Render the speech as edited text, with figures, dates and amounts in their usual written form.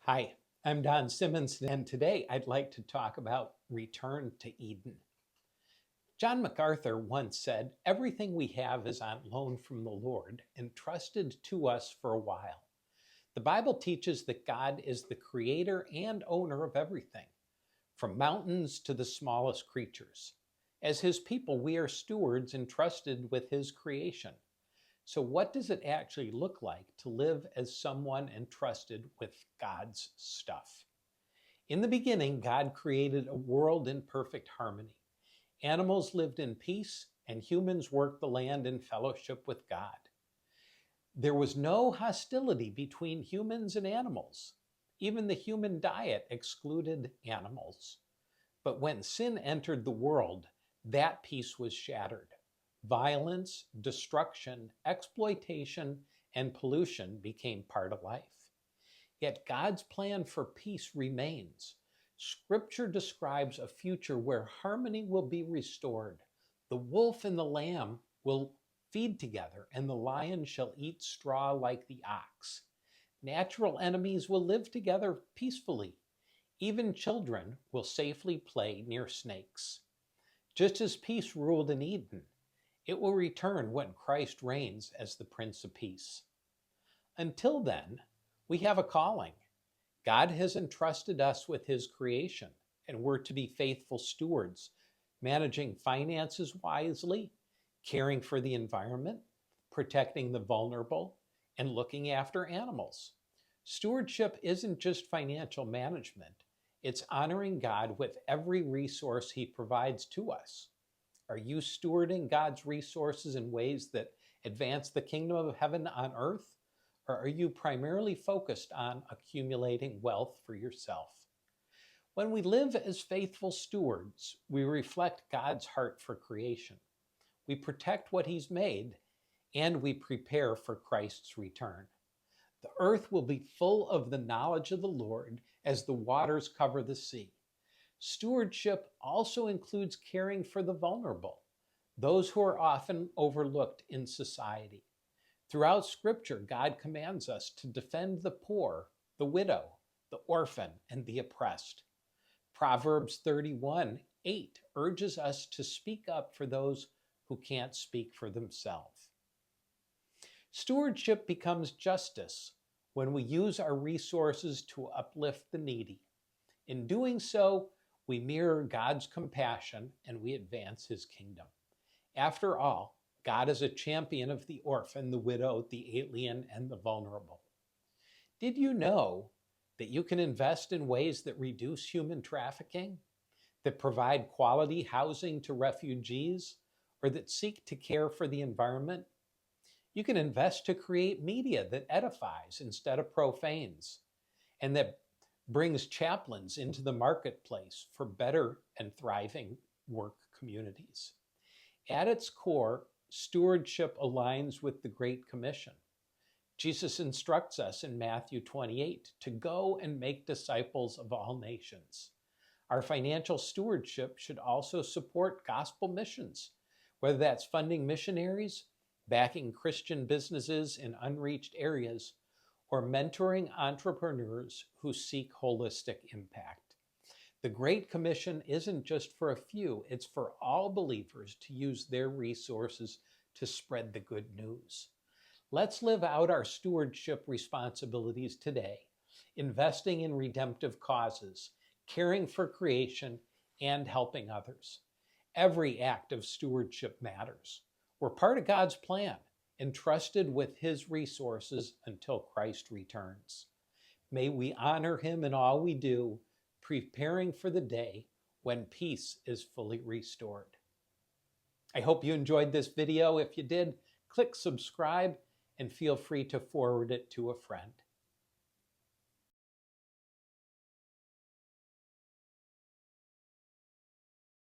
Hi, I'm Don Simmons, and today I'd like to talk about Return to Eden. John MacArthur once said, "Everything we have is on loan from the Lord, entrusted to us for a while." The Bible teaches that God is the creator and owner of everything, from mountains to the smallest creatures. As His people, we are stewards entrusted with His creation. So what does it actually look like to live as someone entrusted with God's stuff? In the beginning, God created a world in perfect harmony. Animals lived in peace, and humans worked the land in fellowship with God. There was no hostility between humans and animals. Even the human diet excluded animals. But when sin entered the world, that peace was shattered. Violence, destruction, exploitation, and pollution became part of life. Yet God's plan for peace remains. Scripture describes a future where harmony will be restored. The wolf and the lamb will feed together, and the lion shall eat straw like the ox. Natural enemies will live together peacefully. Even children will safely play near snakes. Just as peace ruled in Eden, it will return when Christ reigns as the Prince of Peace. Until then, we have a calling. God has entrusted us with His creation, and we're to be faithful stewards, managing finances wisely, caring for the environment, protecting the vulnerable, and looking after animals. Stewardship isn't just financial management. It's honoring God with every resource He provides to us. Are you stewarding God's resources in ways that advance the kingdom of heaven on earth? Or are you primarily focused on accumulating wealth for yourself? When we live as faithful stewards, we reflect God's heart for creation. We protect what He's made, and we prepare for Christ's return. The earth will be full of the knowledge of the Lord as the waters cover the sea. Stewardship also includes caring for the vulnerable, those who are often overlooked in society. Throughout Scripture, God commands us to defend the poor, the widow, the orphan, and the oppressed. Proverbs 31:8 urges us to speak up for those who can't speak for themselves. Stewardship becomes justice when we use our resources to uplift the needy. In doing so, we mirror God's compassion and we advance His kingdom. After all, God is a champion of the orphan, the widow, the alien, and the vulnerable. Did you know that you can invest in ways that reduce human trafficking, that provide quality housing to refugees, or that seek to care for the environment? You can invest to create media that edifies instead of profanes, and that brings chaplains into the marketplace for better and thriving work communities. At its core, stewardship aligns with the Great Commission. Jesus instructs us in Matthew 28 to go and make disciples of all nations. Our financial stewardship should also support gospel missions, whether that's funding missionaries, backing Christian businesses in unreached areas, or mentoring entrepreneurs who seek holistic impact. The Great Commission isn't just for a few, it's for all believers to use their resources to spread the good news. Let's live out our stewardship responsibilities today, investing in redemptive causes, caring for creation, and helping others. Every act of stewardship matters. We're part of God's plan, entrusted with His resources until Christ returns. May we honor Him in all we do, preparing for the day when peace is fully restored. I hope you enjoyed this video. If you did, click subscribe and feel free to forward it to a friend.